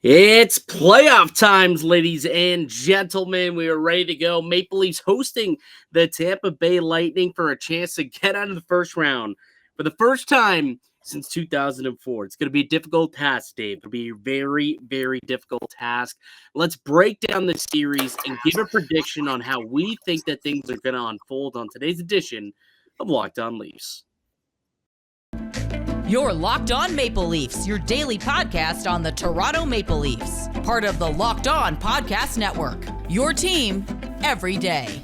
It's playoff times, ladies and gentlemen. We are ready to go. Maple Leafs hosting the Tampa Bay Lightning for a chance to get out of the first round for the first time since 2004. It's going to be a difficult task, Dave. It'll be a very, very difficult task. Let's break down the series and give a prediction on how we think that things are going to unfold on today's edition of Locked On Leafs. You're Locked On Maple Leafs, your daily podcast on the Toronto Maple Leafs. Part of the Locked On Podcast Network, your team every day.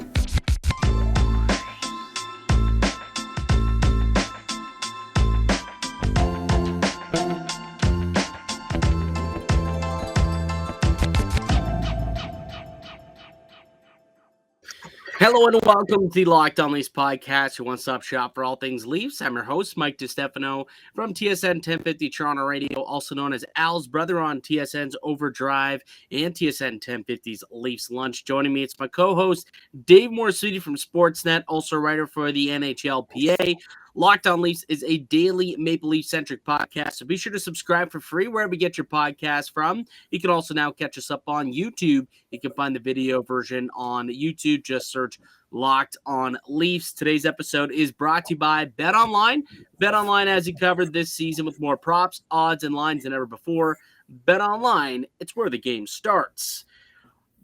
Hello and welcome to the Locked On Leafs podcast, your one-stop shop for all things Leafs. I'm your host, Mike DiStefano from TSN 1050 Toronto Radio, also known as Al's brother on TSN's Overdrive and TSN 1050's Leafs Lunch. Joining me, it's my co-host, Dave Morassutti from Sportsnet, also a writer for the NHLPA. Locked On Leafs is a daily Maple Leaf-centric podcast, so be sure to subscribe for free wherever you get your podcast from. You can also now catch us up on YouTube. You can find the video version on YouTube. Just search Locked On Leafs. Today's episode is brought to you by BetOnline. BetOnline has you covered this season with more props, odds, and lines than ever before. BetOnline, it's where the game starts.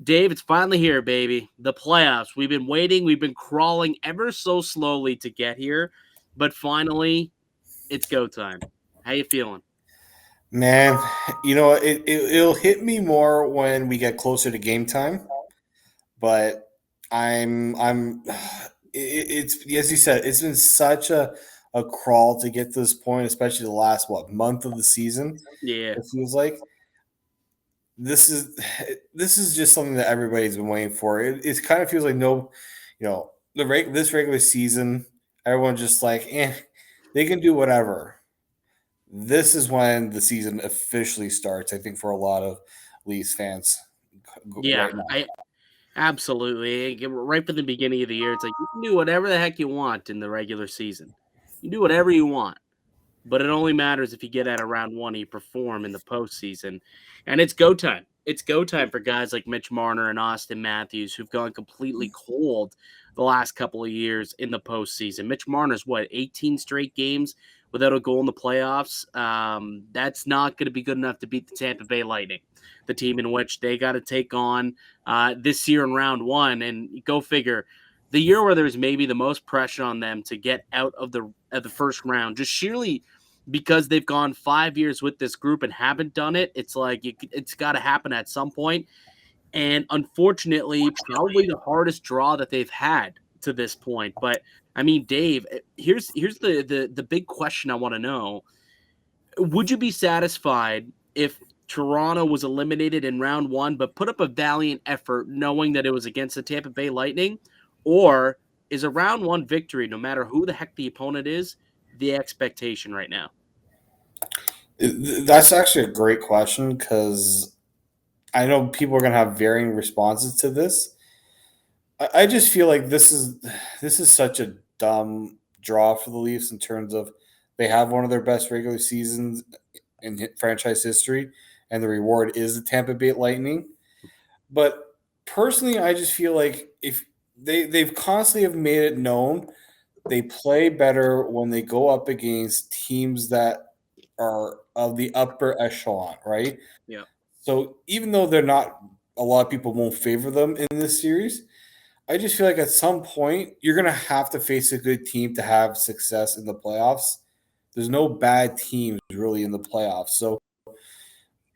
Dave, it's finally here, baby. The playoffs. We've been waiting. We've been crawling ever so slowly to get here. But finally, it's go time. How you feeling? Man, it'll hit me more when we get closer to game time. But it's as you said, it's been such a crawl to get to this point, especially the last month of the season. Yeah, it feels like this is just something that everybody's been waiting for. It kind of feels like this regular season. Everyone's just like, they can do whatever. This is when the season officially starts, I think, for a lot of Leafs fans. Yeah, absolutely. Right from the beginning of the year, it's like you can do whatever the heck you want in the regular season. You can do whatever you want. But it only matters if you get out of round one and you perform in the postseason. And it's go time. It's go time for guys like Mitch Marner and Austin Matthews, who've gone completely cold the last couple of years in the postseason. Mitch Marner's, 18 straight games without a goal in the playoffs? That's not going to be good enough to beat the Tampa Bay Lightning, the team in which they got to take on this year in round one. And go figure, the year where there's maybe the most pressure on them to get out of the first round, just sheerly because they've gone 5 years with this group and haven't done it. It's like it's got to happen at some point. And unfortunately, probably the hardest draw that they've had to this point. But I mean, Dave, here's the big question I want to know. Would you be satisfied if Toronto was eliminated in round one, but put up a valiant effort knowing that it was against the Tampa Bay Lightning? Or is a round one victory, no matter who the heck the opponent is, the expectation right now? That's actually a great question, because I know people are going to have varying responses to this. I just feel like this is such a dumb draw for the Leafs in terms of they have one of their best regular seasons in franchise history, and the reward is the Tampa Bay Lightning. But personally, I just feel like if they've constantly have made it known they play better when they go up against teams that are of the upper echelon, right? Yeah. So even though they're not, a lot of people won't favor them in this series, I just feel like at some point you're going to have to face a good team to have success in the playoffs. There's no bad teams really in the playoffs. So,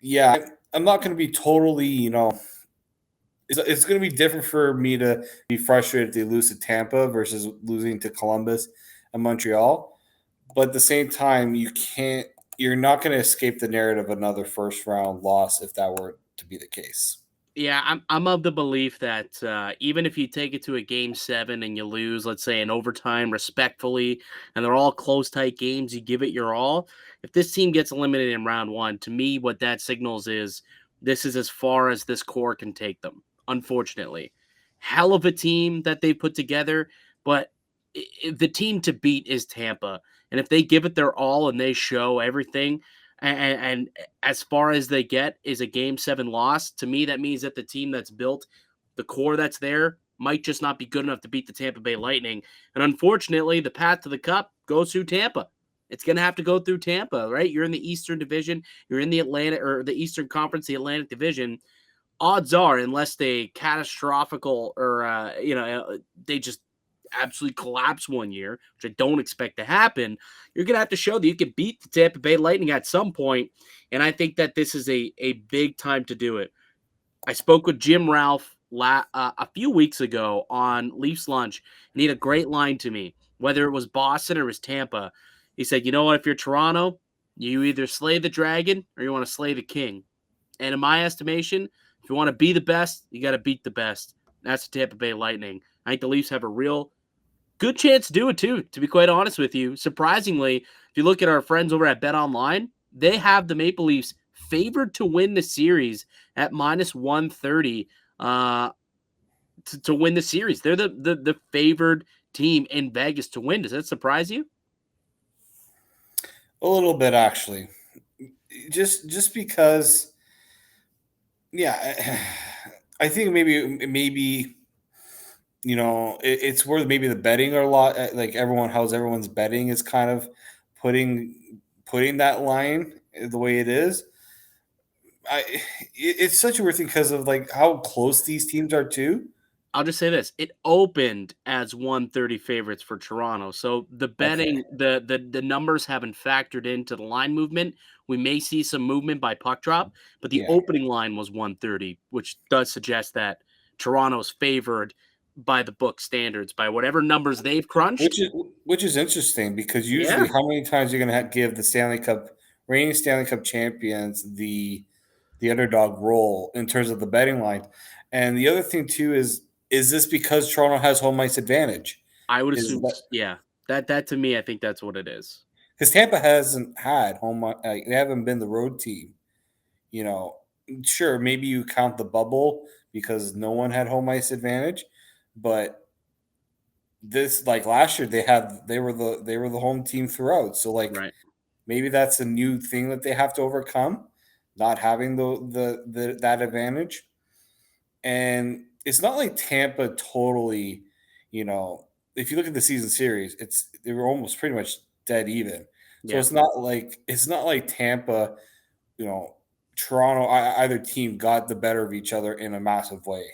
yeah, I'm not going to be totally, it's going to be different for me to be frustrated if they lose to Tampa versus losing to Columbus and Montreal. But at the same time, you're not going to escape the narrative of another first round loss if that were to be the case. Yeah, I'm of the belief that even if you take it to a game 7 and you lose, let's say in overtime respectfully, and they're all close, tight games, you give it your all. If this team gets eliminated in round one, to me, what that signals is this is as far as this core can take them, unfortunately. Hell of a team that they put together, but the team to beat is Tampa. And if they give it their all and they show everything, And as far as they get is a Game 7 loss. To me, that means that the team that's built, the core that's there, might just not be good enough to beat the Tampa Bay Lightning. And unfortunately, the path to the Cup goes through Tampa. It's going to have to go through Tampa, right? You're in the Eastern Division. You're in the Atlantic or the Eastern Conference, the Atlantic Division. Odds are, unless they catastrophical or they just absolutely collapse one year, which I don't expect to happen, you're going to have to show that you can beat the Tampa Bay Lightning at some point. And I think that this is a big time to do it. I spoke with Jim Ralph a few weeks ago on Leafs Lunch, and he had a great line to me, whether it was Boston or it was Tampa. He said, you know what, if you're Toronto, you either slay the dragon or you want to slay the king. And in my estimation, if you want to be the best, you got to beat the best. That's the Tampa Bay Lightning. I think the Leafs have a real good chance to do it too, to be quite honest with you. Surprisingly, if you look at our friends over at Bet Online, they have the Maple Leafs favored to win the series at minus 130 to win the series. They're the favored team in Vegas to win. Does that surprise you? A little bit, actually. Just because, yeah, I think maybe it's where maybe the betting are a lot, like how's everyone's betting is kind of putting that line the way it is. It's such a weird thing because of like how close these teams are too. I'll just say this: it opened as 130 favorites for Toronto, so the betting, the numbers haven't factored into the line movement. We may see some movement by puck drop, but the opening line was 130, which does suggest that Toronto's favored by the book standards, by whatever numbers they've crunched. Which is interesting because usually, how many times you're going to give the reigning Stanley Cup champions the underdog role in terms of the betting line? And the other thing too is this because Toronto has home ice advantage? I would assume, that to me, I think that's what it is. Because Tampa hasn't had they haven't been the road team. Sure, maybe you count the bubble because no one had home ice advantage, but this, like last year, they were the home team throughout. So maybe that's a new thing that they have to overcome, not having that advantage. And it's not like Tampa totally, if you look at the season series, they were almost pretty much dead even. So it's not like Tampa, Toronto, either team got the better of each other in a massive way.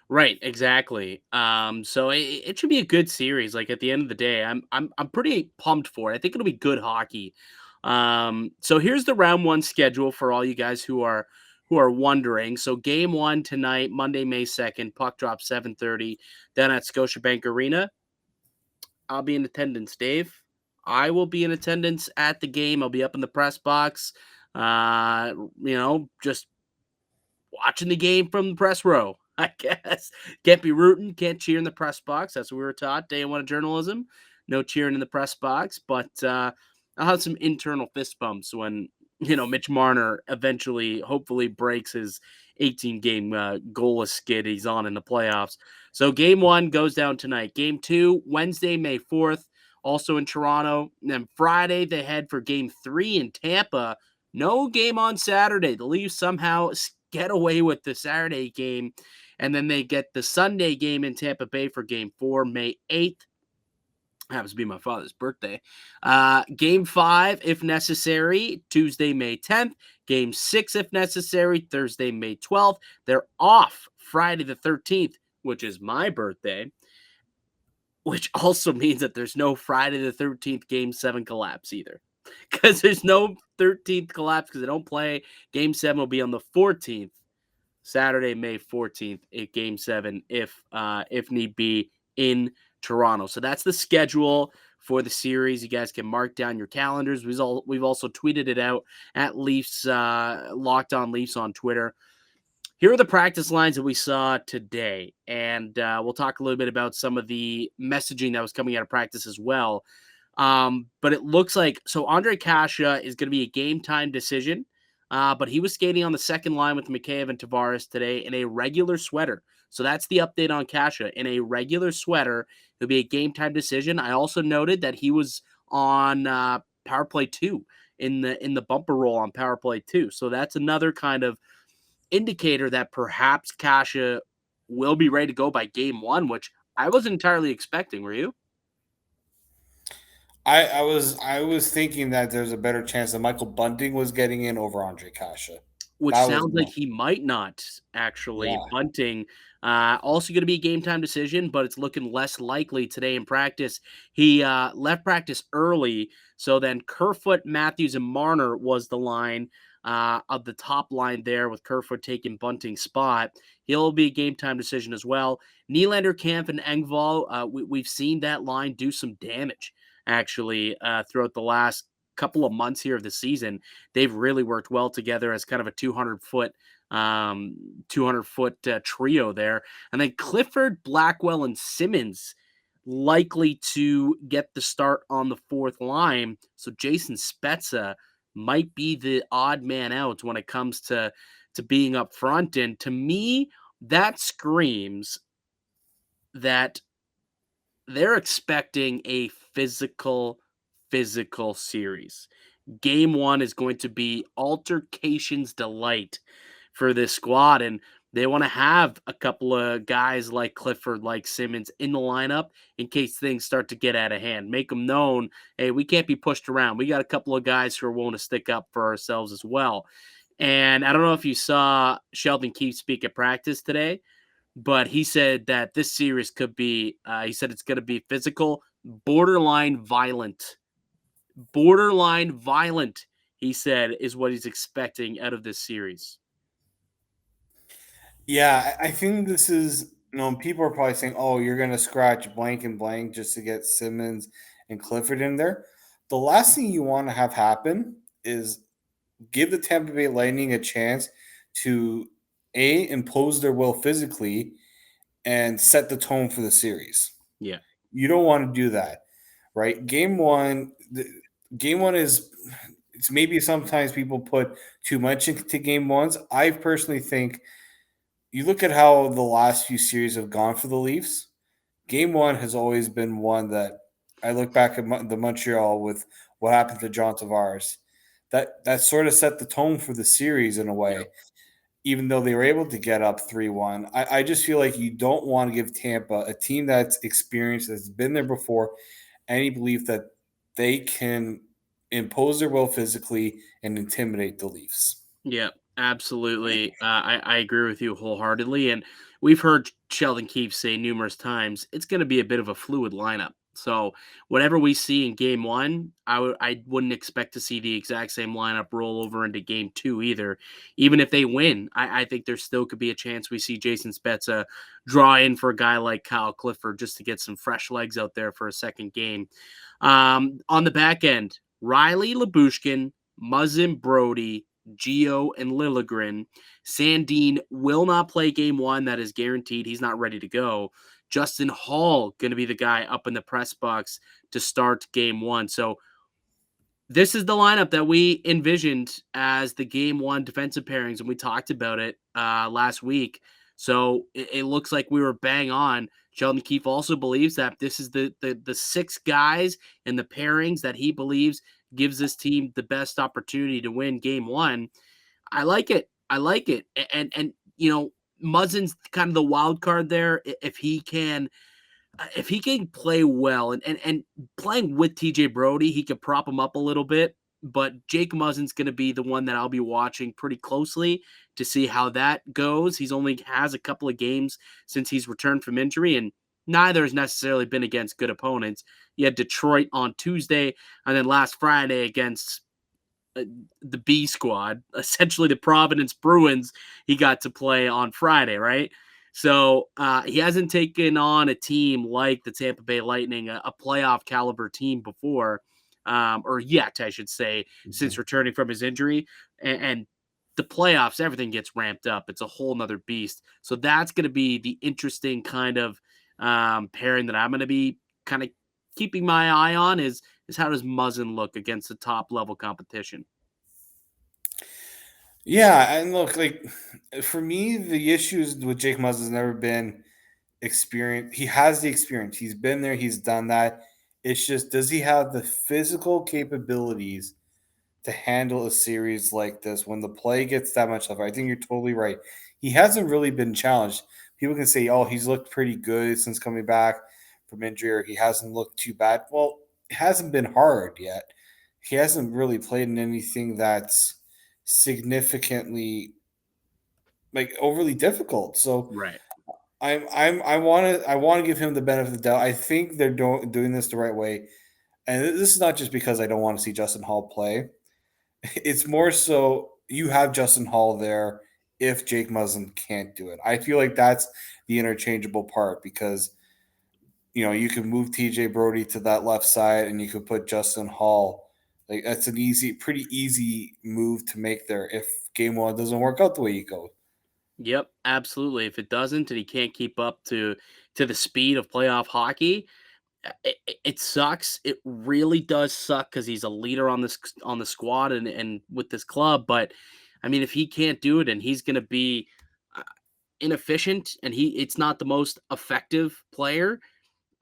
Right, exactly. So it should be a good series. Like at the end of the day, I'm pretty pumped for it. I think it'll be good hockey. So here's the round one schedule for all you guys who are wondering. So game 1 tonight, Monday, May 2nd, puck drop 7:30, down at Scotiabank Arena. I'll be in attendance, Dave. I will be in attendance at the game. I'll be up in the press box. Just watching the game from the press row, I guess. Can't be rooting, can't cheer in the press box. That's what we were taught day one of journalism. No cheering in the press box, but I'll have some internal fist bumps when, Mitch Marner eventually, hopefully, breaks his 18-game goalless skid he's on in the playoffs. So game 1 goes down tonight. Game 2, Wednesday, May 4th, also in Toronto. And then Friday, they head for game 3 in Tampa. No game on Saturday. The Leafs somehow get away with the Saturday game, and then they get the Sunday game in Tampa Bay for game 4, May 8th. Happens to be my father's birthday. Game 5, if necessary, Tuesday, May 10th. Game 6, if necessary, Thursday, May 12th. They're off Friday the 13th, which is my birthday, which also means that there's no Friday the 13th Game 7 collapse either. Because there's no 13th collapse because they don't play. Game 7 will be on the 14th, Saturday, May 14th, at Game 7, if need be, in Toronto. So that's the schedule for the series. You guys can mark down your calendars. We've also tweeted it out at Leafs, Locked On Leafs on Twitter. Here are the practice lines that we saw today, and we'll talk a little bit about some of the messaging that was coming out of practice as well. But it looks like, so Andre Kasha is going to be a game time decision, but he was skating on the second line with Mikheyev and Tavares today in a regular sweater. So that's the update on Kasha. In a regular sweater, it'll be a game time decision. I also noted that he was on power play 2 in the bumper roll on power play too. So that's another kind of indicator that perhaps Kasha will be ready to go by game one, which I wasn't entirely expecting. Were you? I was thinking that there's a better chance that Michael Bunting was getting in over Andre Kasha. Which That was sounds like he might not actually. yeah. Bunting, also going to be a game time decision, but it's looking less likely today in practice. He left practice early, so then Kerfoot, Matthews, and Marner was the line of the top line there, with Kerfoot taking Bunting's spot. He'll be a game time decision as well. Nylander, Kampf, and Engvall, we've seen that line do some damage actually throughout the last couple of months here of the season. They've really worked well together as kind of a 200-foot trio there. And then Clifford, Blackwell, and Simmons likely to get the start on the fourth line. So Jason Spezza might be the odd man out when it comes to being up front. And to me, that screams that they're expecting a physical series. Game one is going to be altercations delight for this squad, and they want to have a couple of guys like Clifford, like Simmons in the lineup in case things start to get out of hand. Make them known, hey, we can't be pushed around. We got a couple of guys who are willing to stick up for ourselves as well. And I don't know if you saw Sheldon Keefe speak at practice today, but he said that this series could be, he said it's going to be physical, borderline violent. Borderline violent, he said, is what he's expecting out of this series. Yeah, I think this is, people are probably saying, oh, you're going to scratch blank and blank just to get Simmons and Clifford in there. The last thing you want to have happen is give the Tampa Bay Lightning a chance to impose their will physically and set the tone for the series. Yeah. You don't want to do that, right? Game one is, it's maybe sometimes people put too much into game ones. I personally think you look at how the last few series have gone for the Leafs. Game one has always been one that I look back at the Montreal with what happened to John Tavares. That sort of set the tone for the series in a way. Yeah. Even though they were able to get up 3-1, I just feel like you don't want to give Tampa, a team that's experienced, that's been there before, any belief that they can impose their will physically and intimidate the Leafs. Yeah, absolutely. I agree with you wholeheartedly. And we've heard Sheldon Keefe say numerous times it's going to be a bit of a fluid lineup. So whatever we see in game one, I wouldn't expect to see the exact same lineup roll over into game two either. Even if they win, I think there still could be a chance we see Jason Spezza draw in for a guy like Kyle Clifford just to get some fresh legs out there for a second game. On the back end, Riley, Lyubushkin, Muzzin, Brody, Gio, and Liljegren. Sandin will not play game one. That is guaranteed. He's not ready to go. Justin Hall going to be the guy up in the press box to start game one. So this is the lineup that we envisioned as the game one defensive pairings, and we talked about it last week. So it looks like we were bang on. Sheldon Keefe also believes that this is the six guys and the pairings that he believes gives this team the best opportunity to win game one. I like it. And Muzzin's kind of the wild card there. If he can play well and playing with TJ Brody, he could prop him up a little bit. But Jake Muzzin's going to be the one that I'll be watching pretty closely to see how that goes. He's only has a couple of games since he's returned from injury, and neither has necessarily been against good opponents. He had Detroit on Tuesday, and then last Friday against the B squad, essentially the Providence Bruins, he got to play on Friday, right? So he hasn't taken on a team like the Tampa Bay Lightning, a playoff caliber team before, or yet, I should say, since returning from his injury. And the playoffs, everything gets ramped up. It's a whole nother beast. So that's going to be the interesting kind of pairing that I'm going to be kind of keeping my eye on is how does Muzzin look against the top level competition? Yeah, and look, like for me, the issues with Jake Muzzin has never been experience. He has the experience. He's been there. He's done that. It's just, does he have the physical capabilities to handle a series like this when the play gets that much tougher. I think you're totally right. He hasn't really been challenged. People can say, oh, he's looked pretty good since coming back from injury, or he hasn't looked too bad. Well, it hasn't been hard yet. He hasn't really played in anything that's significantly like overly difficult. So Right. I want to give him the benefit of the doubt. I think they're doing this the right way, and this is not just because I don't want to see Justin Hall play. It's more so you have Justin Hall there if Jake Muzzin can't do it. I feel like that's the interchangeable part because you can move TJ Brody to that left side and you could put Justin Hall. Like that's an pretty easy move to make there if game one doesn't work out the way you go. Yep, absolutely. If it doesn't and he can't keep up to the speed of playoff hockey, it sucks. It really does suck because he's a leader on the squad and with this club. But I mean, if he can't do it and he's going to be uh, inefficient and it's not the most effective player,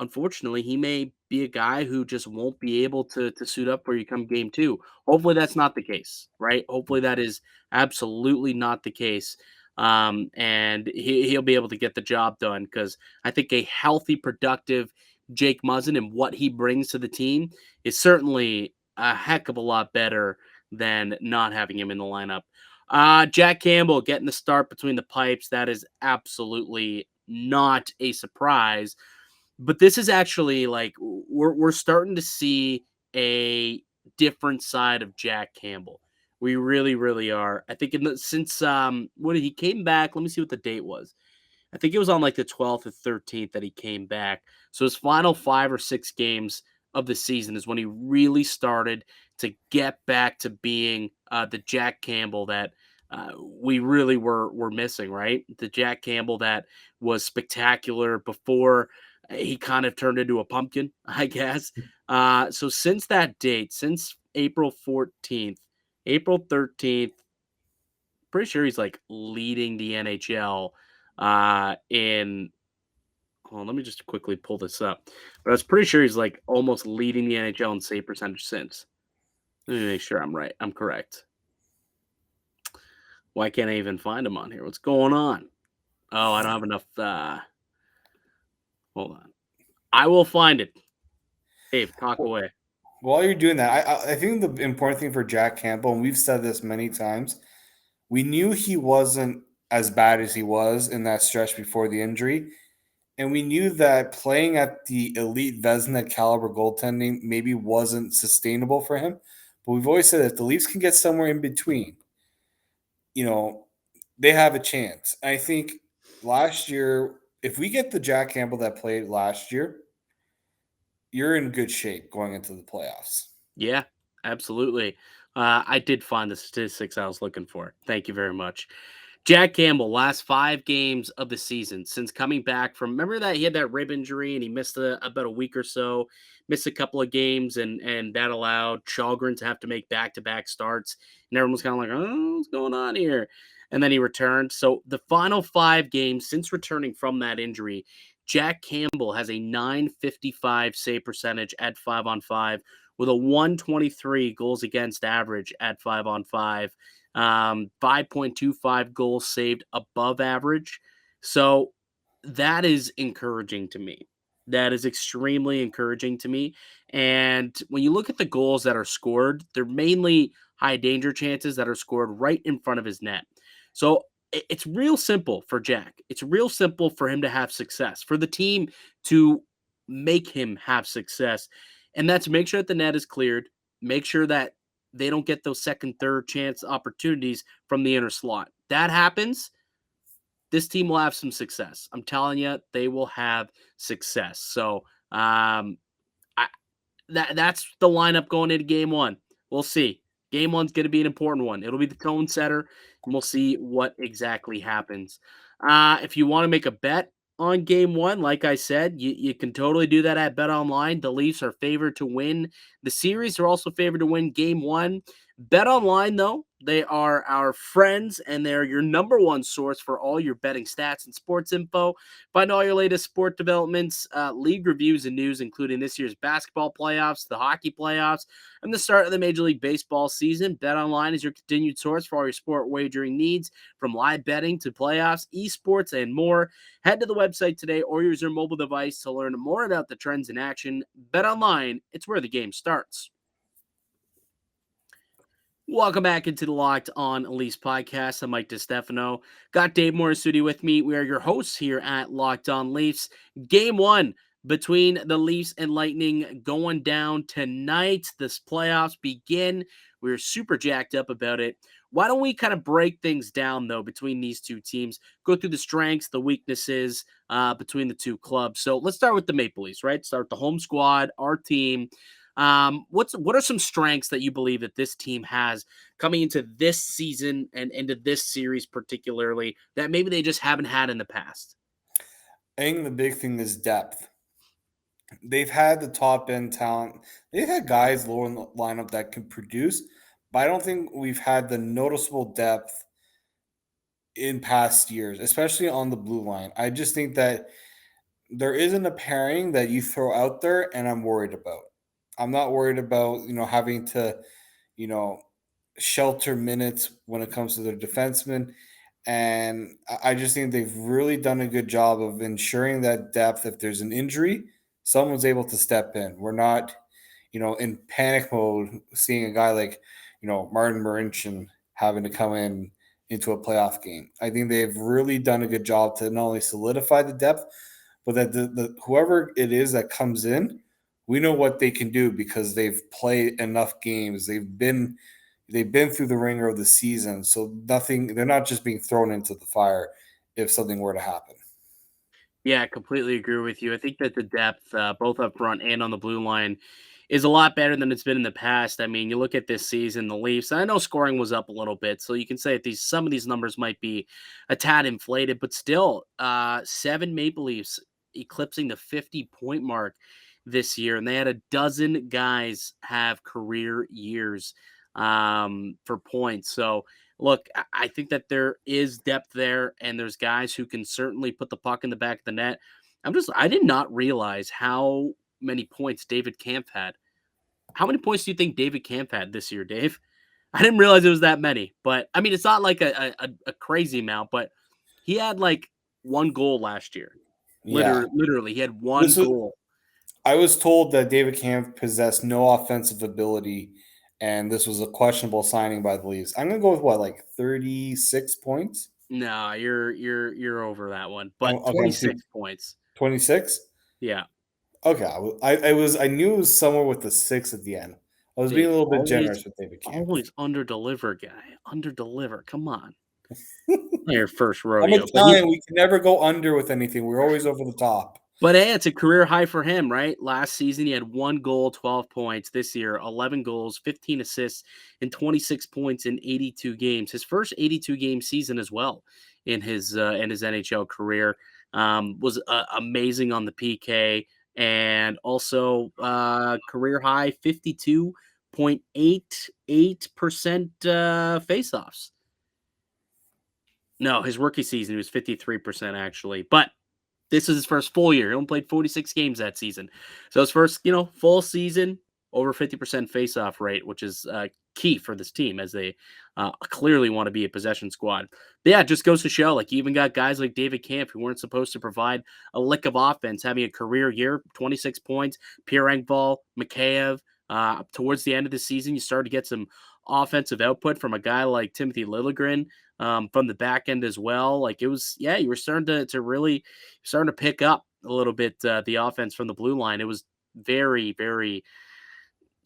unfortunately, he may be a guy who just won't be able to suit up for you come game two. Hopefully, that's not the case, right? Hopefully, that is absolutely not the case. And he'll be able to get the job done because I think a healthy, productive Jake Muzzin and what he brings to the team is certainly a heck of a lot better than not having him in the lineup. Jack Campbell getting the start between the pipes. That is absolutely not a surprise, but this is actually like we're starting to see a different side of Jack Campbell. We really, really are. I think since when he came back, let me see what the date was. I think it was on like the 12th or 13th that he came back. So his final 5 or 6 games of the season is when he really started to get back to being the Jack Campbell that we really were missing, right? The Jack Campbell that was spectacular before he kind of turned into a pumpkin, I guess. So since that date, since April 14th, April 13th, pretty sure he's like leading the NHL in. Hold on, let me just quickly pull this up. But I was pretty sure he's like almost leading the NHL in save percentage since. Let me make sure I'm right. I'm correct. Why can't I even find him on here? What's going on? Oh, I don't have enough. Hold on. I will find it. Dave, talk away. While you're doing that, I think the important thing for Jack Campbell, and we've said this many times, we knew he wasn't as bad as he was in that stretch before the injury. And we knew that playing at the elite Vezina caliber goaltending maybe wasn't sustainable for him. But we've always said that if the Leafs can get somewhere in between, they have a chance. I think last year, if we get the Jack Campbell that played last year, you're in good shape going into the playoffs. Yeah, absolutely. I did find the statistics I was looking for. Thank you very much. Jack Campbell, last 5 games of the season since coming back from. Remember that he had that rib injury and he missed about a week or so, missed a couple of games, and that allowed Chalgren to have to make back-to-back starts. And everyone was kind of like, "Oh, what's going on here?" And then he returned. So the final 5 games since returning from that injury, Jack Campbell has a 955 save percentage at 5-on-5 with a 123 goals against average at 5-on-5. 5.25 goals saved above average. So that is encouraging to me. That is extremely encouraging to me. And when you look at the goals that are scored, they're mainly high danger chances that are scored right in front of his net. So it's real simple for Jack. It's real simple for him to have success, for the team to make him have success. And that's make sure that the net is cleared, make sure that they don't get those second, third chance opportunities from the inner slot. That happens, this team will have some success. I'm telling you, they will have success. So that's the lineup going into game one. We'll see. Game one's going to be an important one. It'll be the tone setter, and we'll see what exactly happens. If you want to make a bet on game one, like I said, you can totally do that at Bet Online. The Leafs are favored to win the series. They're also favored to win game one. Bet Online, though, They are our friends, and they're your number one source for all your betting stats and sports info. Find all your latest sport developments, league reviews, and news, including this year's basketball playoffs, the hockey playoffs, and the start of the Major League Baseball season. BetOnline is your continued source for all your sport wagering needs, from live betting to playoffs, esports, and more. Head to the website today or use your mobile device to learn more about the trends in action. BetOnline, it's where the game starts. Welcome back into the Locked On Leafs podcast. I'm Mike DiStefano. Got Dave Morassutti with me. We are your hosts here at Locked On Leafs. Game one between the Leafs and Lightning going down tonight. This playoffs begin. We're super jacked up about it. Why don't we kind of break things down, though, between these two teams, go through the strengths, the weaknesses between the two clubs. So let's start with the Maple Leafs, right? Start with the home squad, our team. What are some strengths that you believe that this team has coming into this season and into this series particularly that maybe they just haven't had in the past? I think the big thing is depth. They've had the top end talent. They've had guys lower in the lineup that can produce, but I don't think we've had the noticeable depth in past years, especially on the blue line. I just think that there isn't a pairing that you throw out there, and I'm worried about. I'm not worried about, having to, you know, shelter minutes when it comes to their defensemen. And I just think they've really done a good job of ensuring that depth. If there's an injury, someone's able to step in. We're not, in panic mode, seeing a guy like, Martin Marincin having to come in into a playoff game. I think they've really done a good job to not only solidify the depth, but that the whoever it is that comes in, we know what they can do because they've played enough games. They've been through the ringer of the season, so they're not just being thrown into the fire if something were to happen. Yeah, I completely agree with you. I think that the depth, both up front and on the blue line, is a lot better than it's been in the past. I mean, you look at this season, the Leafs. I know scoring was up a little bit, so you can say that some of these numbers might be a tad inflated, but still, 7 Maple Leafs eclipsing the 50-point mark this year, and they had a dozen guys have career years for points. So look, I think that there is depth there, and there's guys who can certainly put the puck in the back of the net. I did not realize how many points David Kampf had. How many points do you think David Kampf had this year, Dave? I didn't realize it was that many, but I mean, it's not like a crazy amount, but he had like one goal last year. Yeah, Literally, he had one this was. goal. I was told that David Camp possessed no offensive ability, and this was a questionable signing by the Leafs. I'm gonna go with what, like 36 points? No, you're over that one, but Okay, I'm 26 points. 26. Yeah. Okay, I knew it was somewhere with the six at the end. I was being Dave, a little bit generous with David Camp. always under deliver, guy. Under deliver. Come on. Not your first I'm rodeo. Italian. We can never go under with anything. We're always over the top. But hey, it's a career high for him, right? Last season, he had 1 goal, 12 points. This year, 11 goals, 15 assists, and 26 points in 82 games. His first 82 game season as well in his NHL career was amazing on the PK, and also career high 52.88% faceoffs. No, his rookie season he was 53% actually, but this is his first full year. He only played 46 games that season. So his first, full season, over 50% faceoff rate, which is key for this team as they clearly want to be a possession squad. But yeah, it just goes to show, like, you even got guys like David Kampf who weren't supposed to provide a lick of offense, having a career year, 26 points. Pierre Engvall, Mikheyev. Towards the end of the season, you started to get some offensive output from a guy like Timothy Liljegren from the back end as well. Like, it was, yeah, you were starting to really starting to pick up a little bit the offense from the blue line. It was very, very.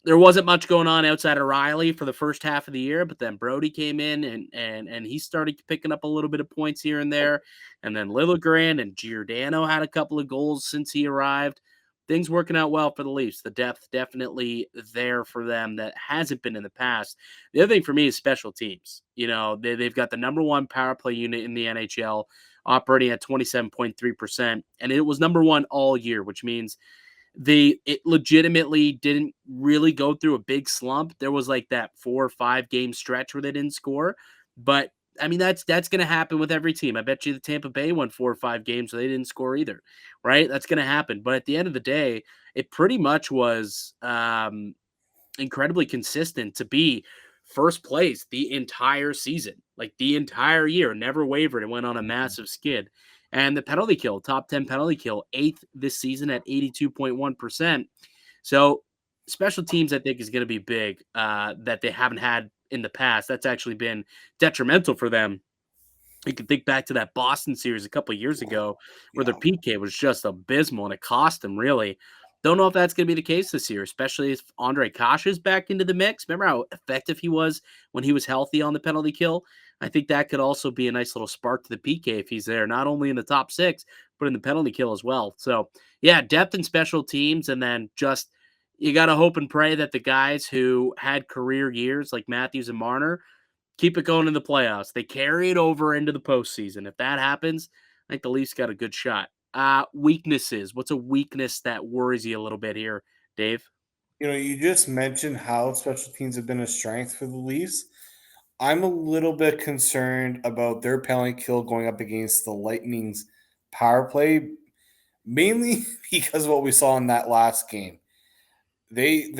There wasn't much going on outside of Riley for the first half of the year, but then Brody came in and he started picking up a little bit of points here and there. And then Liljegren and Giordano had a couple of goals since he arrived. Things working out well for the Leafs. The depth definitely there for them that hasn't been in the past. The other thing for me is special teams. They've got the number one power play unit in the NHL, operating at 27.3%, and it was number one all year, which means It legitimately didn't really go through a big slump. There was like that 4 or 5 game stretch where they didn't score, but I mean that's going to happen with every team. I bet you the Tampa Bay won 4 or 5 games where they didn't score either, right? That's going to happen. But at the end of the day, it pretty much was incredibly consistent to be first place the entire season, like the entire year, never wavered and went on a massive skid. And the penalty kill, top 10 penalty kill, eighth this season at 82.1%. So special teams, I think, is going to be big that they haven't had in the past. That's actually been detrimental for them. You can think back to that Boston series a couple of years ago where their Yeah. PK was just abysmal and it cost them really. Don't know if that's going to be the case this year, especially if Andre Kosh is back into the mix. Remember how effective he was when he was healthy on the penalty kill? I think that could also be a nice little spark to the PK if he's there, not only in the top 6, but in the penalty kill as well. So, yeah, depth in special teams, and then just you got to hope and pray that the guys who had career years like Matthews and Marner keep it going in the playoffs. They carry it over into the postseason. If that happens, I think the Leafs got a good shot. Weaknesses. What's a weakness that worries you a little bit here, Dave? You just mentioned how special teams have been a strength for the Leafs. I'm a little bit concerned about their penalty kill going up against the Lightning's power play, mainly because of what we saw in that last game. They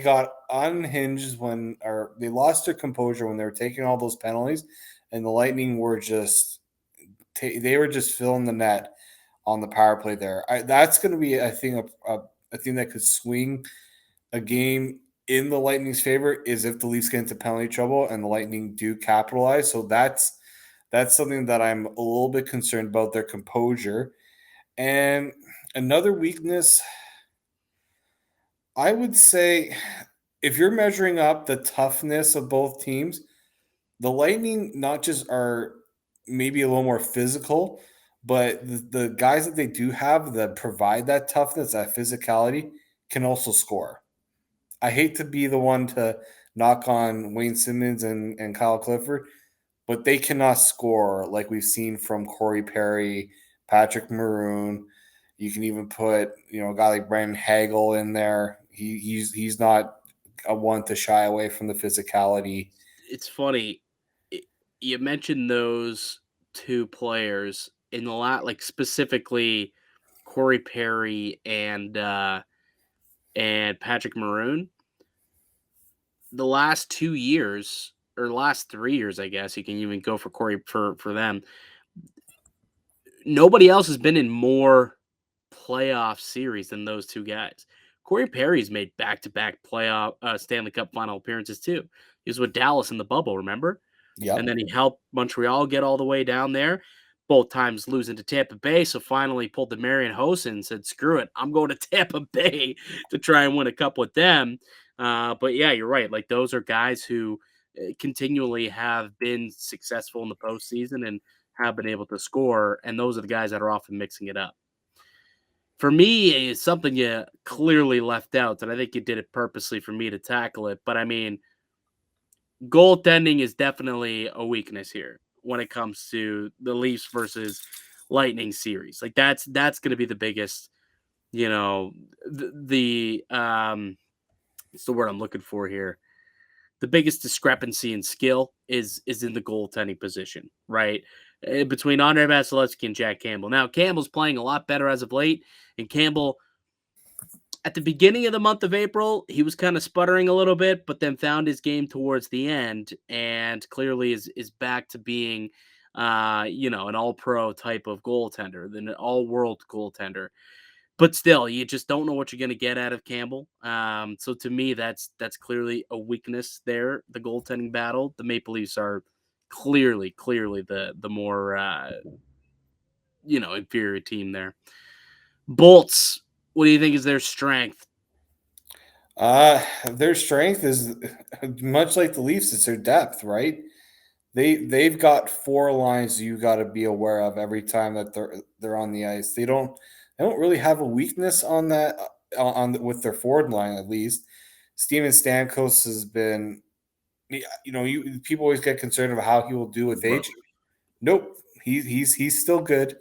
got unhinged or they lost their composure when they were taking all those penalties, and the Lightning were just they were just filling the net on the power play there. That's going to be, I think, a thing that could swing a game in the Lightning's favor is if the Leafs get into penalty trouble and the Lightning do capitalize. So that's something that I'm a little bit concerned about, their composure. And another weakness, I would say, if you're measuring up the toughness of both teams, the Lightning not just are maybe a little more physical, but the guys that they do have that provide that toughness, that physicality, can also score. I hate to be the one to knock on Wayne Simmons and Kyle Clifford, but they cannot score like we've seen from Corey Perry, Patrick Maroon. You can even put a guy like Brandon Hagel in there. He's not a one to shy away from the physicality. It's funny. You mentioned those two players in the lot, like specifically Corey Perry and Patrick Maroon. The last 2 years, or last 3 years, I guess you can even go for Corey for them. Nobody else has been in more playoff series than those two guys. Corey Perry's made back-to-back playoff Stanley Cup final appearances too. He was with Dallas in the bubble, remember? And then Yep. he helped Montreal get all the way down there, both times losing to Tampa Bay. So finally pulled the Marian Hossa and said, screw it, I'm going to Tampa Bay to try and win a cup with them. But yeah, you're right. Like those are guys who continually have been successful in the postseason and have been able to score. And those are the guys that are often mixing it up. For me, it's something you clearly left out, and I think you did it purposely for me to tackle it. But I mean, goaltending is definitely a weakness here when it comes to the Leafs versus Lightning series. Like that's going to be the biggest, it's the word I'm looking for here. The biggest discrepancy in skill is in the goaltending position, right? Between Andre Vasilevsky and Jack Campbell. Now, Campbell's playing a lot better as of late, and Campbell, at the beginning of the month of April, he was kind of sputtering a little bit, but then found his game towards the end, and clearly is back to being, an all-pro type of goaltender, an all-world goaltender. But still, you just don't know what you're going to get out of Campbell. So to me, that's clearly a weakness there. The goaltending battle. The Maple Leafs are clearly the more inferior team there. Bolts. What do you think is their strength? Their strength is much like the Leafs. It's their depth, right? They've got 4 lines you got to be aware of every time that they're on the ice. They don't really have a weakness on that with their forward line, at least. Steven Stamkos has been, people always get concerned about how he will do with age. Nope, he's still good.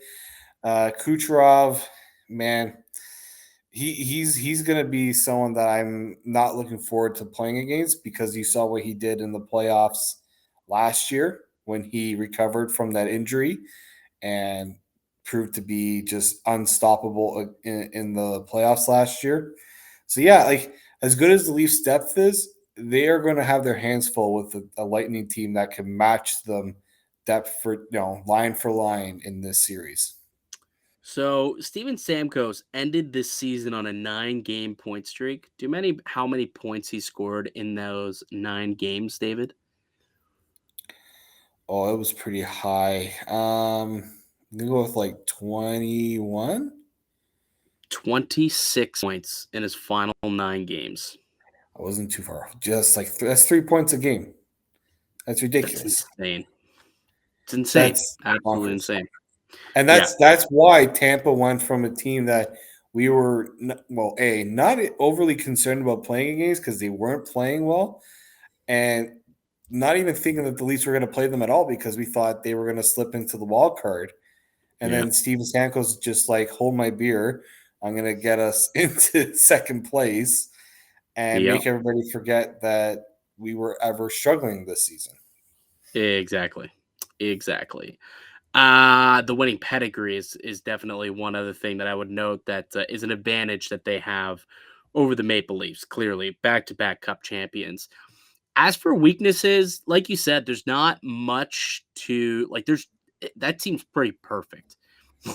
Kucherov, man, he's going to be someone that I'm not looking forward to playing against, because you saw what he did in the playoffs last year when he recovered from that injury and proved to be just unstoppable in the playoffs last year. So yeah, like as good as the Leafs depth is, they are going to have their hands full with a Lightning team that can match them depth for line for line in this series. So Steven Stamkos ended this season on a 9-game point streak. Do you know how many points he scored in those 9 games, David? Oh, it was pretty high. I'm gonna go with like 21. 26 points in his final 9 games. I wasn't too far off. Just like that's 3 points a game. That's That's ridiculous. insane. It's insane. That's Absolutely bonkers. insane. And Yeah. that's why Tampa went from a team that we were not overly concerned about playing against because they weren't playing well, and not even thinking that the Leafs were going to play them at all because we thought they were going to slip into the wild card. And Yeah. then Steven Stamkos just like, hold my beer. I'm going to get us into second place and Yep. make everybody forget that we were ever struggling this season. Exactly. The winning pedigree is definitely one other thing that I would note that is an advantage that they have over the Maple Leafs. Clearly, back-to-back Cup champions. As for weaknesses, like you said, there's not much to like. That team's pretty perfect.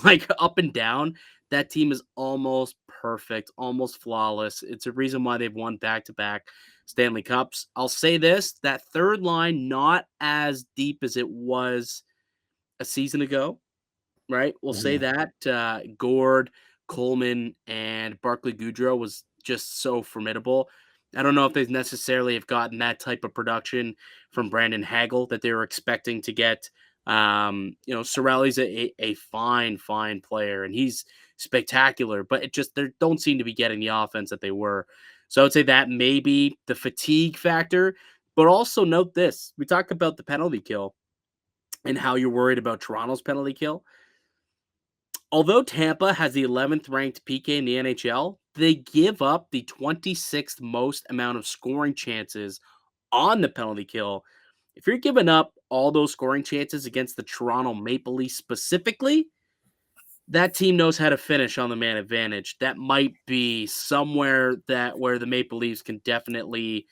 Like up and down, that team is almost perfect, almost flawless. It's a reason why they've won back-to-back Stanley Cups. I'll say this: that third line not as deep as it was a season ago, right? We'll say that Gord, Coleman, and Barclay Goodrow was just so formidable. I don't know if they necessarily have gotten that type of production from Brandon Hagel that they were expecting to get. Cirelli's a fine player, and he's spectacular, but it just they don't seem to be getting the offense that they were. So I would say that maybe the fatigue factor, but also note this: we talk about the penalty kill and how you're worried about Toronto's penalty kill. Although Tampa has the 11th ranked PK in the NHL, they give up the 26th most amount of scoring chances on the penalty kill. If you're giving up all those scoring chances against the Toronto Maple Leafs specifically, that team knows how to finish on the man advantage. That might be somewhere where the Maple Leafs can definitely,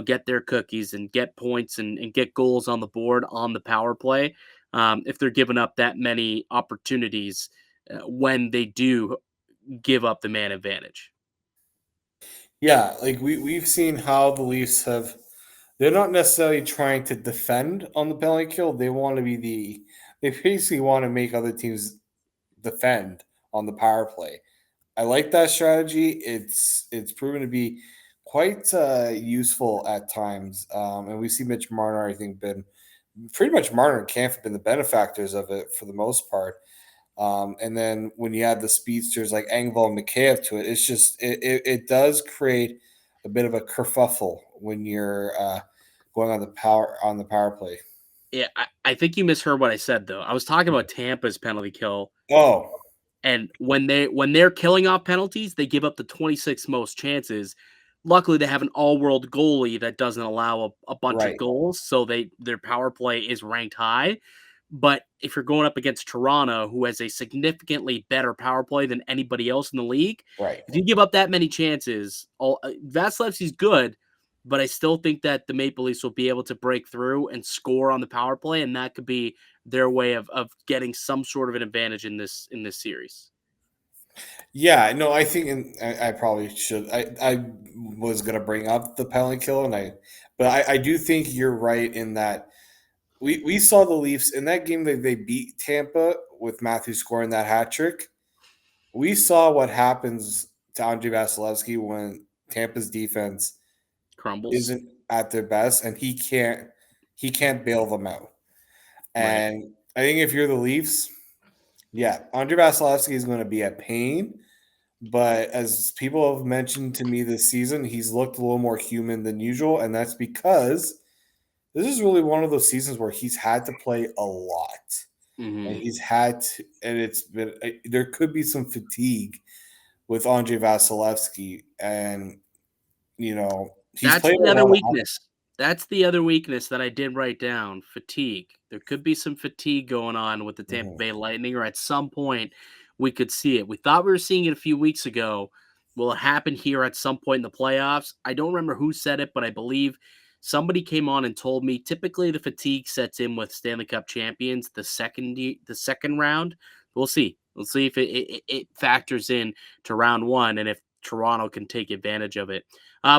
get their cookies and get points and get goals on the board on the power play. If they're giving up that many opportunities when they do give up the man advantage. Yeah, like we've seen how the Leafs have. They're not necessarily trying to defend on the penalty kill. They want to be They basically want to make other teams defend on the power play. I like that strategy. It's proven to be quite useful at times, and we see Mitch Marner. I think been pretty much Marner and Camp have been the benefactors of it for the most part. And then when you add the speedsters like Engvall and Mikheyev to it, it's just it does create a bit of a kerfuffle when you're going on the power play. Yeah, I think you misheard what I said though. I was talking about Tampa's penalty kill. Oh, And when they're killing off penalties, they give up the 26 most chances. Luckily, they have an all-world goalie that doesn't allow a bunch of right. goals, so their power play is ranked high. But if you're going up against Toronto, who has a significantly better power play than anybody else in the league, Right. if you give up that many chances, Vasilevsky's good, but I still think that the Maple Leafs will be able to break through and score on the power play, and that could be their way of getting some sort of an advantage in this series. Yeah, no, I think I probably should. I was gonna bring up the penalty kill, but I do think you're right in that we saw the Leafs in that game that they beat Tampa with Matthew scoring that hat trick. We saw what happens to Andrei Vasilevsky when Tampa's defense Crumbles. isn't at their best, and he can't bail them out. Right. And I think if you're the Leafs, yeah, Andrei Vasilevsky is going to be a pain. But as people have mentioned to me this season, he's looked a little more human than usual, and that's because this is really one of those seasons where he's had to play a lot, and Mm-hmm. and it's been there could be some fatigue with Andrei Vasilevsky, and he's That's played the a other lot of. weakness. That's the other weakness that I did write down, fatigue. There could be some fatigue going on with the Tampa Mhm. Bay Lightning, or at some point we could see it. We thought we were seeing it a few weeks ago. Will it happen here at some point in the playoffs? I don't remember who said it, but I believe somebody came on and told me typically the fatigue sets in with Stanley Cup champions the second round. We'll see. We'll see if it factors in to round one and if Toronto can take advantage of it.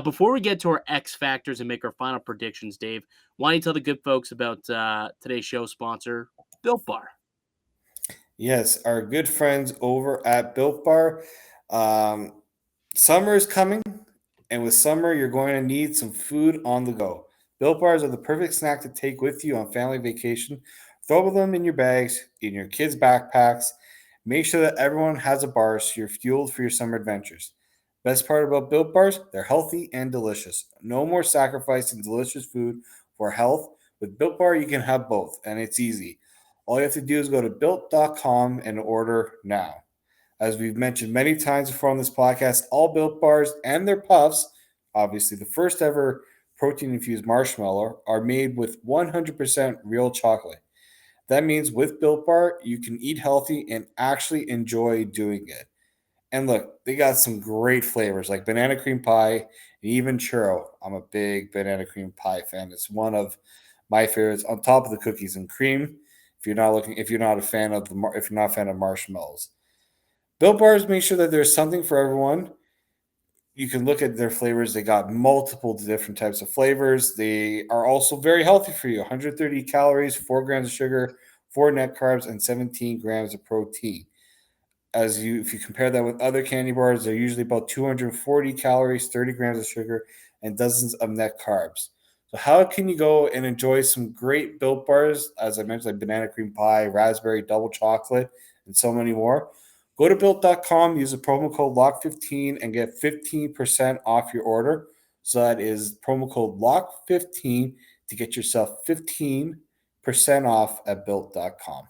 Before we get to our X factors and make our final predictions, Dave, why don't you tell the good folks about today's show sponsor, Built Bar? Yes, our good friends over at Built Bar. Um, Summer is coming, and with summer, you're going to need some food on the go. Built Bars are the perfect snack to take with you on family vacation. Throw them in your bags, in your kids' backpacks. Make sure that everyone has a bar so you're fueled for your summer adventures. Best part about Built Bars, they're healthy and delicious. No more sacrificing delicious food for health. With Built Bar, you can have both, and it's easy. All you have to do is go to built.com and order now. As we've mentioned many times before on this podcast, all Built Bars and their puffs, obviously the first ever protein infused marshmallow, are made with 100% real chocolate. That means with Built Bar, you can eat healthy and actually enjoy doing it. And look, they got some great flavors like banana cream pie and even churro. I'm a big banana cream pie fan. It's one of my favorites on top of the cookies and cream. If you're not a fan of if you're not a fan of marshmallows, Built Bars make sure that there's something for everyone. You can look at their flavors. They got multiple different types of flavors. They are also very healthy for you. 130 calories, 4 grams of sugar, 4 net carbs, and 17 grams of protein. If you compare that with other candy bars, they're usually about 240 calories, 30 grams of sugar, and dozens of net carbs. So how can you go and enjoy some great Built Bars, as I mentioned, like banana cream pie, raspberry, double chocolate, and so many more? Go to built.com, use the promo code LOCK15 and get 15% off your order. So that is promo code LOCK15 to get yourself 15% off at built.com.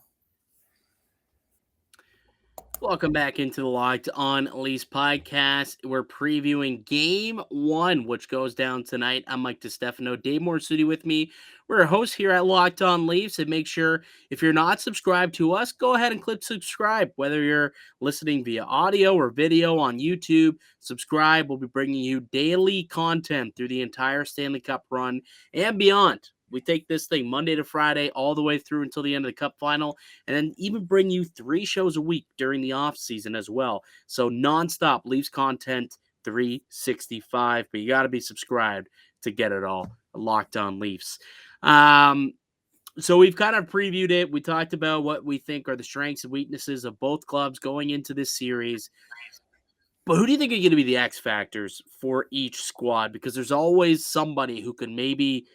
Welcome back into the Locked On Leafs podcast. We're previewing Game 1, which goes down tonight. I'm Mike DiStefano, Dave Morassutti with me. We're a host here at Locked On Leafs, and make sure if you're not subscribed to us, go ahead and click subscribe. Whether you're listening via audio or video on YouTube, subscribe. We'll be bringing you daily content through the entire Stanley Cup run and beyond. We take this thing Monday to Friday all the way through until the end of the Cup final, and then even bring you 3 shows a week during the off season as well. So nonstop Leafs content 365, but you got to be subscribed to get it all. Locked On Leafs. So we've kind of previewed it. We talked about what we think are the strengths and weaknesses of both clubs going into this series. But who do you think are going to be the X factors for each squad? Because there's always somebody who can maybe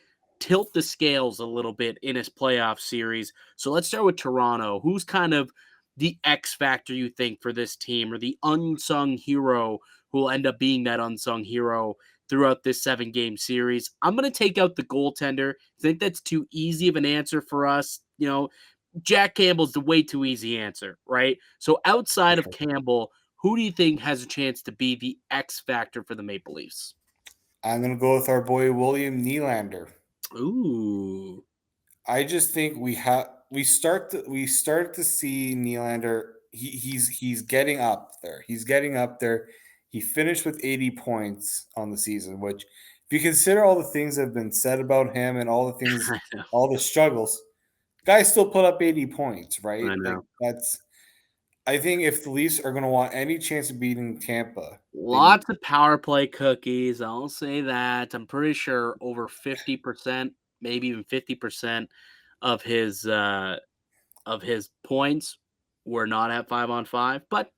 tilt the scales a little bit in his playoff series. So let's start with Toronto. Who's kind of the X factor you think for this team, or the unsung hero who will end up being that unsung hero throughout this 7-game series? I'm going to take out the goaltender. I think that's too easy of an answer for us. Jack Campbell's the way too easy answer, right? So outside of Campbell, who do you think has a chance to be the X factor for the Maple Leafs? I'm going to go with our boy William Nylander. Ooh. I just think we started to see Nylander. He's getting up there. He's getting up there. He finished with 80 points on the season, which if you consider all the things that have been said about him and all the things, all the struggles, guys still put up 80 points, right? I Like know. I think if the Leafs are going to want any chance of beating Tampa, they need. Lots of power play cookies. I'll say that. I'm pretty sure over 50%, maybe even 50% of his points were not at 5-on-5. But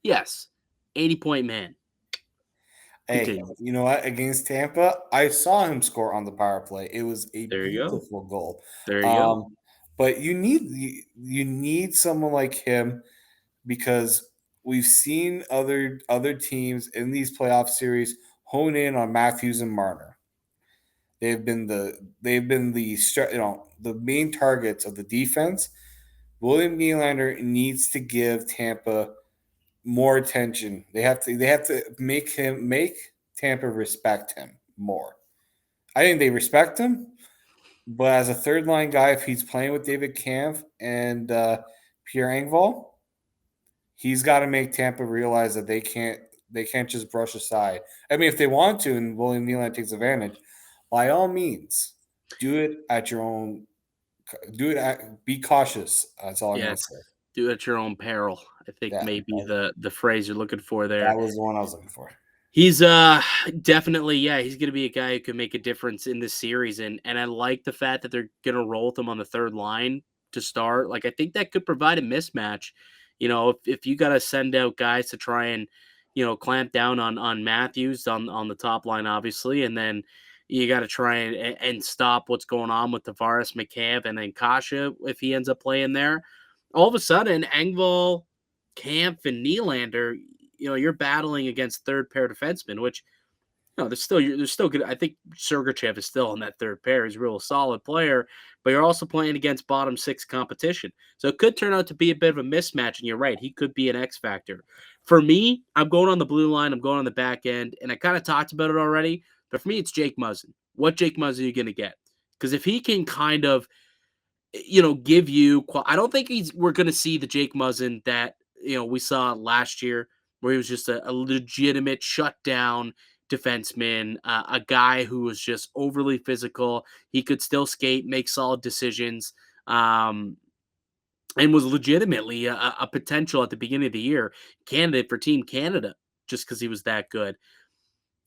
yes, 80-point man. Hey, Continue. you know what? Against Tampa, I saw him score on the power play. It was a There you go. beautiful goal. There you go. But you need someone like him, because we've seen other teams in these playoff series hone in on Matthews and Marner. The main targets of the defense. William Nylander needs to give Tampa more attention. They have to make Tampa respect him more. I think they respect him, but as a third line guy, if he's playing with David Kampf and Pierre Engvall, he's got to make Tampa realize that they can't just brush aside. I mean, if they want to, and William Nylander takes advantage, by all means, do it at your own. Be cautious. That's all I'm going to Yes. say. Do it at your own peril, I think maybe the phrase you're looking for there. That was the one I was looking for. He's definitely, he's going to be a guy who can make a difference in this series. And I like the fact that they're going to roll with him on the third line to start. Like, I think that could provide a mismatch. If you got to send out guys to try and, clamp down on Matthews on the top line, obviously, and then you got to try and stop what's going on with Tavares, McCabe, and then Kasha if he ends up playing there. All of a sudden, Engvall, Kampf, and Nylander, you're battling against third pair defensemen, which they're still good. I think Sergachev is still in that third pair. He's a real solid player, but you're also playing against bottom six competition. So it could turn out to be a bit of a mismatch. And you're right, he could be an X factor. For me, I'm going on the blue line. I'm going on the back end, and I kind of talked about it already. But for me, it's Jake Muzzin. What Jake Muzzin are you going to get? Because if he can kind of, give you, I don't think we're going to see the Jake Muzzin that we saw last year, where he was just a legitimate shutdown defenseman, a guy who was just overly physical. He could still skate, make solid decisions, and was legitimately a potential at the beginning of the year candidate for Team Canada just because he was that good.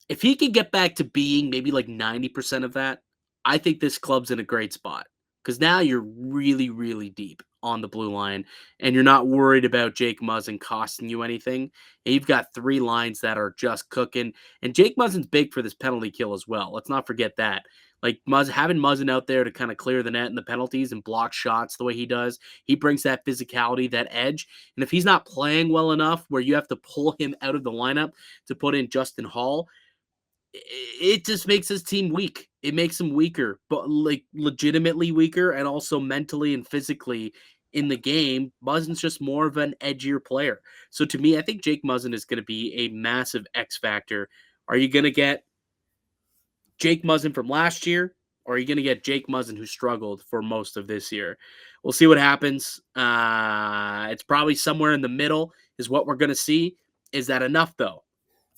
If he could get back to being maybe like 90% of that, I think this club's in a great spot because now you're really, really deep on the blue line, and you're not worried about Jake Muzzin costing you anything. And you've got three lines that are just cooking. And Jake Muzzin's big for this penalty kill as well. Let's not forget that. Like having Muzzin out there to kind of clear the net and the penalties and block shots the way he does, he brings that physicality, that edge. And if he's not playing well enough where you have to pull him out of the lineup to put in Justin Hall, it just makes his team weak. It makes him weaker, but like legitimately weaker, and also mentally and physically in the game. Muzzin's just more of an edgier player. So to me, I think Jake Muzzin is going to be a massive X factor. Are you going to get Jake Muzzin from last year, or are you going to get Jake Muzzin who struggled for most of this year? We'll see what happens. It's probably somewhere in the middle is what we're going to see. Is that enough, though?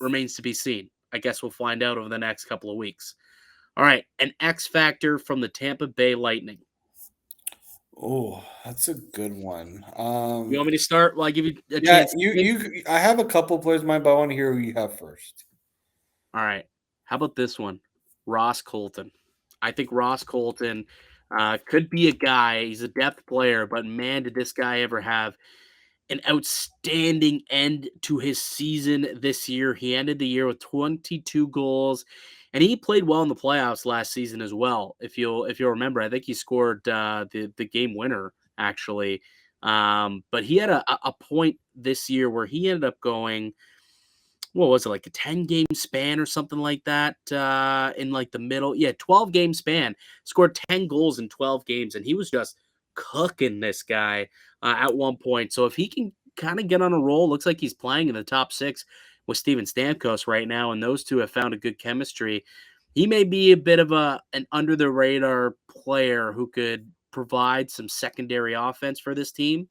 Remains to be seen. I guess we'll find out over the next couple of weeks. All right, an X factor from the Tampa Bay Lightning. Oh, that's a good one. You want me to start? Well, I give you a chance. I have a couple players in mind, but I want to hear who you have first. All right. How about this one? Ross Colton. I think Ross Colton could be a guy. He's a depth player, but man, did this guy ever have an outstanding end to his season this year. He ended the year with 22 goals, and he played well in the playoffs last season as well. If you'll remember, I think he scored the game winner actually. But he had a point this year where he ended up going, what was it, like a 10-game span or something like that, in like the middle. Yeah, 12-game span. Scored 10 goals in 12 games, and he was just cooking this guy at one point. So if he can kind of get on a roll, looks like he's playing in the top six with Steven Stamkos right now, and those two have found a good chemistry. He may be a bit of an under-the-radar player who could provide some secondary offense for this team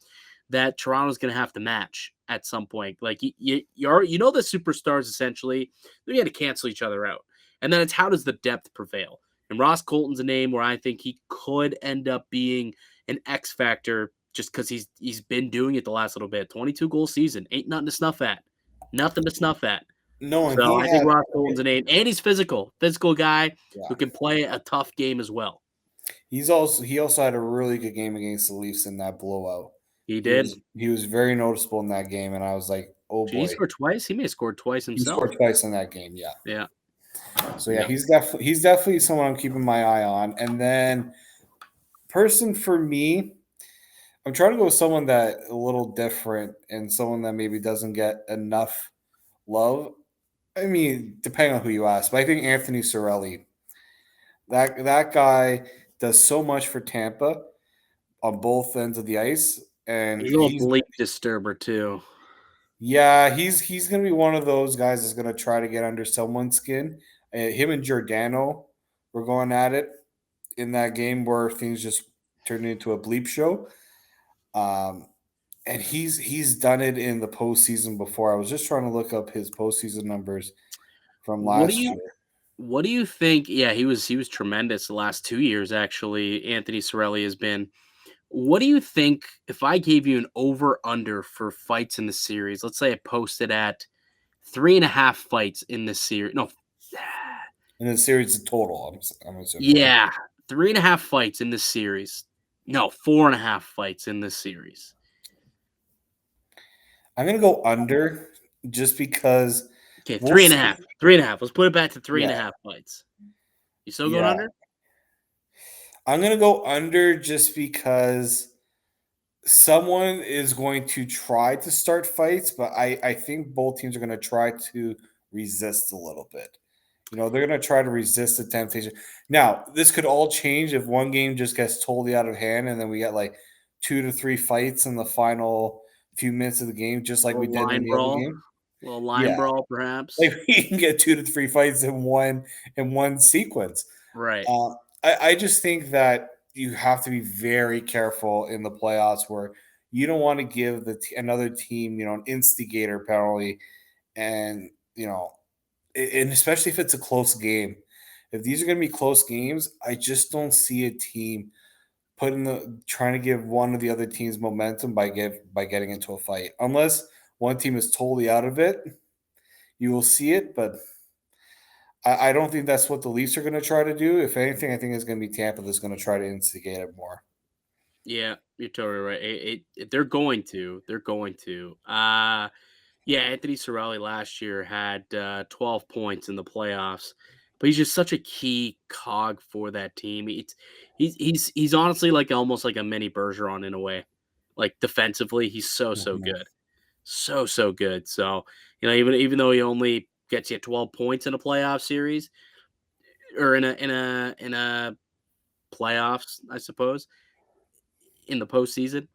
that Toronto's going to have to match at some point. Like, the superstars, essentially, they got to cancel each other out. And then it's how does the depth prevail? And Ross Colton's a name where I think he could end up being an X factor just because he's been doing it the last little bit. 22-goal season. Ain't nothing to snuff at. Nothing to snuff at. No, so I think Ross Colton's a name. And he's physical guy who can play a tough game as well. He also had a really good game against the Leafs in that blowout. He did. He was very noticeable in that game, and I was like, oh, boy. He scored twice? He may have scored twice himself. He scored twice in that game, yeah. Yeah. So, yeah, he's definitely someone I'm keeping my eye on. And then person for me, I'm trying to go with someone that a little different and someone that maybe doesn't get enough love. I mean, depending on who you ask, but I think Anthony Cirelli, that guy does so much for Tampa on both ends of the ice. And he's a little bleep disturber too. Yeah, he's gonna be one of those guys that's gonna try to get under someone's skin. Him and Giordano were going at it in that game where things just turned into a bleep show. Um, and he's done it in the postseason before. I was just trying to look up his postseason numbers from What do last you year. what do you think? Yeah, he was tremendous the last 2 years actually. Anthony Cirelli has been. What do you think if I gave you an over under for fights in the series? Let's say I posted at 3.5 fights in this series. No, In the series in total, I'm assuming, right? yeah, 3.5 fights in this series. No, 4.5 fights in this series. I'm gonna go under just because Okay, we'll three and a see. half. 3.5. Let's put it back to three and Yeah, a half fights. You still going yeah. under? I'm gonna go under just because someone is going to try to start fights, but I think both teams are going to try to resist a little bit. They're going to try to resist the temptation. Now, this could all change if one game just gets totally out of hand and then we get like 2 to 3 fights in the final few minutes of the game, just like we Little did in line the other brawl. game. Little line Yeah. brawl, perhaps. Like we can get 2 to 3 fights in one sequence. Right. Uh, I just think that you have to be very careful in the playoffs where you don't want to give another team, an instigator penalty, and and especially if it's a close game. If these are going to be close games, I just don't see a team trying to give one of the other teams momentum by getting into a fight, unless one team is totally out of it. You will see it, but I don't think that's what the Leafs are going to try to do. If anything, I think it's going to be Tampa that's going to try to instigate it more. Yeah, you're totally right. They're going to. They're going to. Yeah, Anthony Cirelli last year had 12 points in the playoffs, but he's just such a key cog for that team. He's honestly like almost like a mini Bergeron in a way. Like defensively, he's so Mhm. good, so good. So even though he only gets you 12 points in a playoff series or in a playoffs, I suppose in the postseason,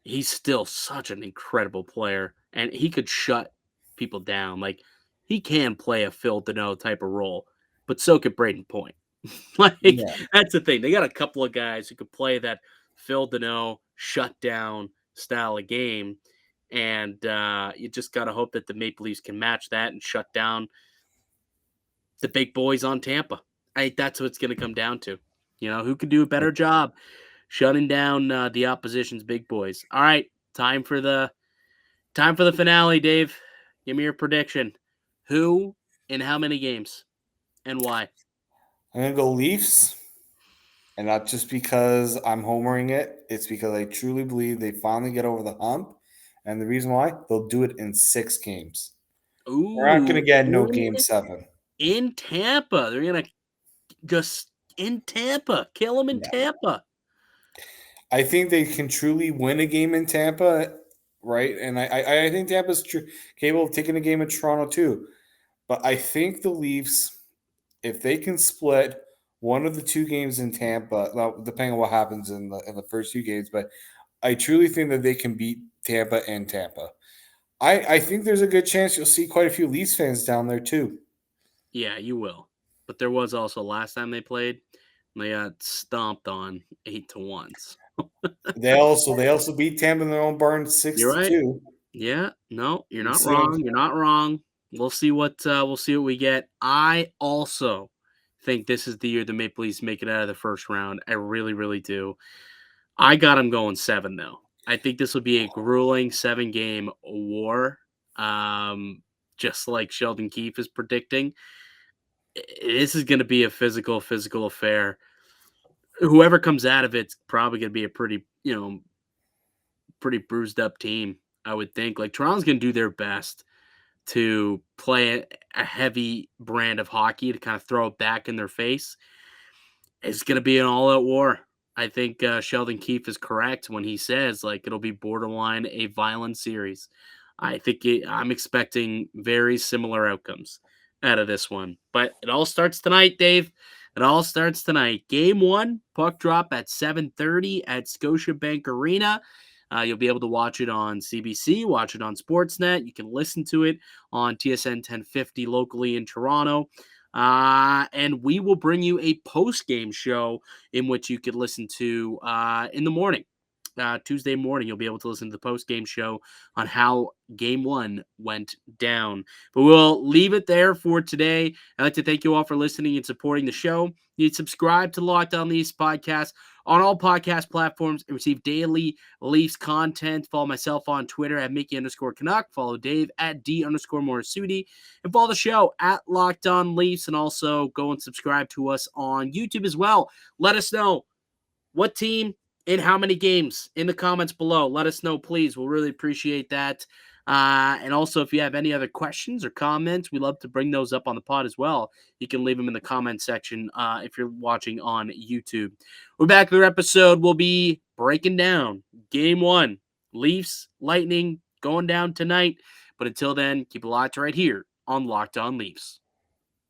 he's still such an incredible player, and he could shut people down. Like he can play a Phil Deneau type of role, but so could Braden Point. Like Yeah, that's the thing. They got a couple of guys who could play that Phil Deneau shutdown style of game, and you just got to hope that the Maple Leafs can match that and shut down the big boys on Tampa. That's what it's going to come down to. Who could do a better job shutting down the opposition's big boys. All right, time for the finale, Dave. Give me your prediction. Who in how many games and why? I'm going to go Leafs, and not just because I'm homering it. It's because I truly believe they finally get over the hump, and the reason why they'll do it in 6 games. We're not going Ooh, to get no game 7. in Tampa. They're gonna just in Tampa, kill them in Yeah, Tampa. I think they can truly win a game in Tampa, right? And I think Tampa's capable of taking a game in Toronto too. But I think the Leafs, if they can split one of the 2 games in Tampa, now depending on what happens in the first 2 games, but I truly think that they can beat Tampa and Tampa. I think there's a good chance you'll see quite a few Leafs fans down there too. Yeah, you will. But there was also last time they played, they got stomped on 8-1. They also beat Tampa in their own barn six You're to right. two. Yeah, no, you're You not see what I'm wrong. You're not wrong. We'll see what we get. I also think this is the year the Maple Leafs make it out of the first round. I really, really do. I got them going 7 though. I think this will be a grueling 7-game war. Um, just like Sheldon Keefe is predicting. This is going to be a physical affair. Whoever comes out of it's probably going to be a pretty bruised up team. I would think. Like Toronto's going to do their best to play a heavy brand of hockey to kind of throw it back in their face. It's going to be an all-out war. I think Sheldon Keefe is correct when he says like it'll be borderline a violent series. I'm expecting very similar outcomes out of this one. But it all starts tonight, Dave. It all starts tonight. Game 1, puck drop at 7:30 at Scotiabank Arena. You'll be able to watch it on CBC, watch it on Sportsnet. You can listen to it on TSN 1050 locally in Toronto. And we will bring you a post-game show in which you could listen to in the morning. Tuesday morning, you'll be able to listen to the post-game show on how Game 1 went down. But we'll leave it there for today. I'd like to thank you all for listening and supporting the show. You subscribe to Locked On Leafs podcast on all podcast platforms and receive daily Leafs content. Follow myself on Twitter at Mickey_Canuck. Follow Dave at D_Morassutti. And follow the show at Locked On Leafs. And also go and subscribe to us on YouTube as well. Let us know what team in how many games in the comments below. Let us know, please. We'll really appreciate that. And also, if you have any other questions or comments, we love to bring those up on the pod as well. You can leave them in the comment section if you're watching on YouTube. We're back with our episode. We'll be breaking down Game 1. Leafs, Lightning, going down tonight. But until then, keep it locked right here on Locked On Leafs.